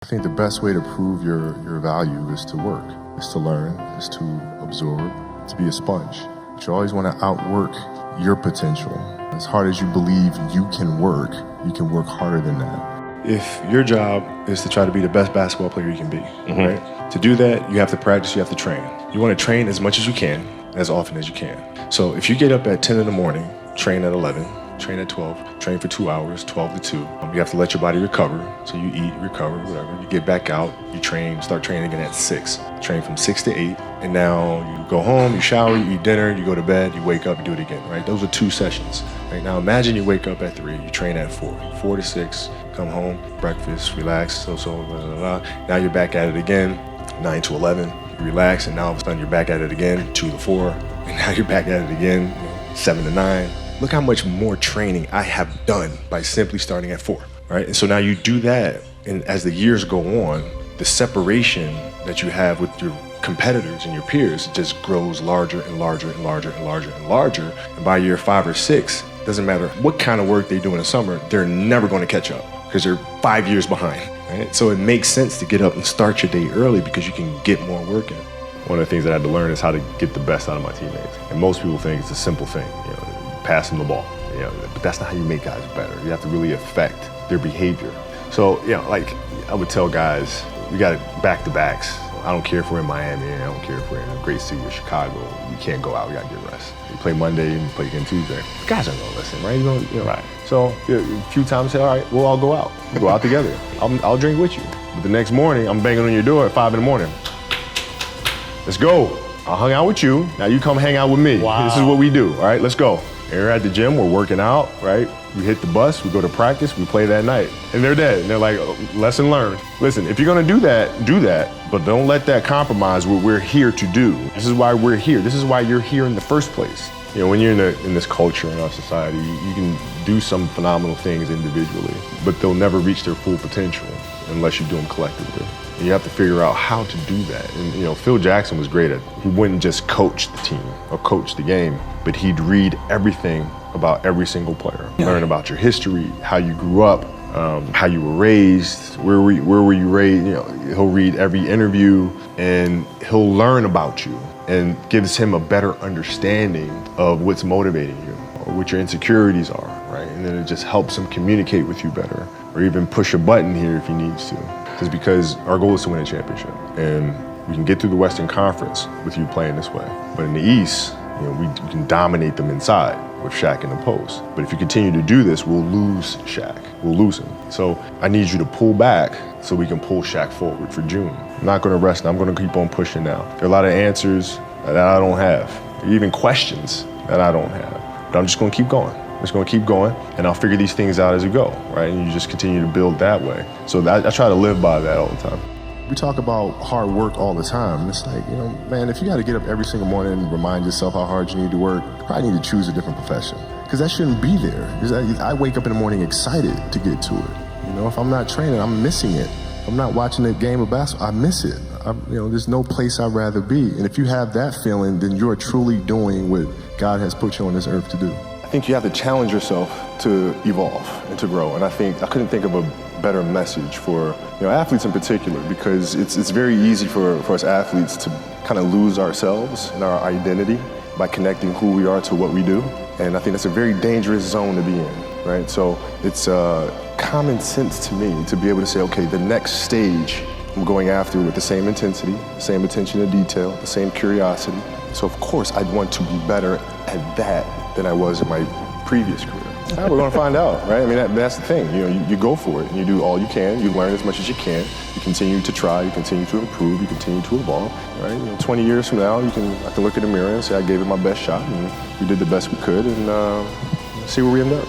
I think the best way to prove your value is to work, is to learn, is to absorb, to be a sponge. But you always want to outwork your potential. As hard as you believe you can work harder than that. If your job is to try to be the best basketball player you can be, right? To do that, you have to practice, you have to train. You want to train as much as you can, as often as you can. So if you get up at 10 in the morning, train at 11, train at 12, train for 2 hours, 12 to 2. You have to let your body recover. So you eat, recover, whatever. You get back out, you train, start training again at 6. Train from 6 to 8. And now you go home, you shower, you eat dinner, you go to bed, you wake up, you do it again, right? Those are 2 sessions. Right? Now imagine you wake up at 3, you train at 4. 4 to 6, come home, breakfast, relax, blah, blah, blah. Now you're back at it again, 9 to 11. You relax, and now all of a sudden you're back at it again, 2 to 4. And now you're back at it again, 7 to 9. Look how much more training I have done by simply starting at 4, right? And so now you do that, and as the years go on, the separation that you have with your competitors and your peers just grows larger and larger and larger and larger and larger. And by year 5 or 6, doesn't matter what kind of work they do in the summer, they're never going to catch up because they're 5 years behind, right? So it makes sense to get up and start your day early because you can get more work in. One of the things that I had to learn is how to get the best out of my teammates. And most people think it's a simple thing, pass them the ball, but that's not how you make guys better. You have to really affect their behavior. So, like I would tell guys, we got back-to-backs. I don't care if we're in Miami, I don't care if we're in a great city of Chicago. We can't go out, we got to get rest. We play Monday and we play again Tuesday. Guys aren't gonna listen, right? Right. So a few times I say, all right, we'll all go out. We'll go out together. I'll drink with you. But the next morning, I'm banging on your door at 5 in the morning. Let's go. I hung out with you, now you come hang out with me. Wow. This is what we do, all right, let's go. And we're at the gym, we're working out, right? We hit the bus, we go to practice, we play that night. And they're dead, and they're like, lesson learned. Listen, if you're gonna do that, but don't let that compromise what we're here to do. This is why we're here. This is why you're here in the first place. When you're in this culture in our society, you can do some phenomenal things individually, but they'll never reach their full potential unless you do them collectively. And you have to figure out how to do that. And Phil Jackson was great at, he wouldn't just coach the team or coach the game, but he'd read everything about every single player. Learn about your history, how you grew up, how you were raised, where were you raised. He'll read every interview and he'll learn about you and gives him a better understanding of what's motivating you or what your insecurities are, right? And then it just helps him communicate with you better or even push a button here if he needs to. Just because our goal is to win a championship and we can get through the Western Conference with you playing this way. But in the East, we can dominate them inside with Shaq in the post. But if you continue to do this, we'll lose Shaq. We'll lose him. So I need you to pull back so we can pull Shaq forward for June. I'm not gonna rest, I'm gonna keep on pushing now. There are a lot of answers that I don't have, even questions that I don't have. But I'm just gonna keep going. I'm just gonna keep going, and I'll figure these things out as we go, right? And you just continue to build that way. So I try to live by that all the time. We talk about hard work all the time. It's like, man, if you gotta get up every single morning and remind yourself how hard you need to work, you probably need to choose a different profession. Because that shouldn't be there. I wake up in the morning excited to get to it. If I'm not training, I'm missing it. If I'm not watching a game of basketball, I miss it. There's no place I'd rather be. And if you have that feeling, then you're truly doing what God has put you on this earth to do. I think you have to challenge yourself to evolve and to grow. And I couldn't think of a better message for athletes in particular, because it's very easy for us athletes to kind of lose ourselves and our identity by connecting who we are to what we do. And I think that's a very dangerous zone to be in, right? So it's common sense to me to be able to say, okay, the next stage I'm going after with the same intensity, the same attention to detail, the same curiosity. So of course I'd want to be better at that than I was in my previous career. We're going to find out, right? I mean, that's the thing. You go for it, and you do all you can. You learn as much as you can. You continue to try. You continue to improve. You continue to evolve, right? 20 years from now, I can look in the mirror and say I gave it my best shot, and we did the best we could, and see where we end up.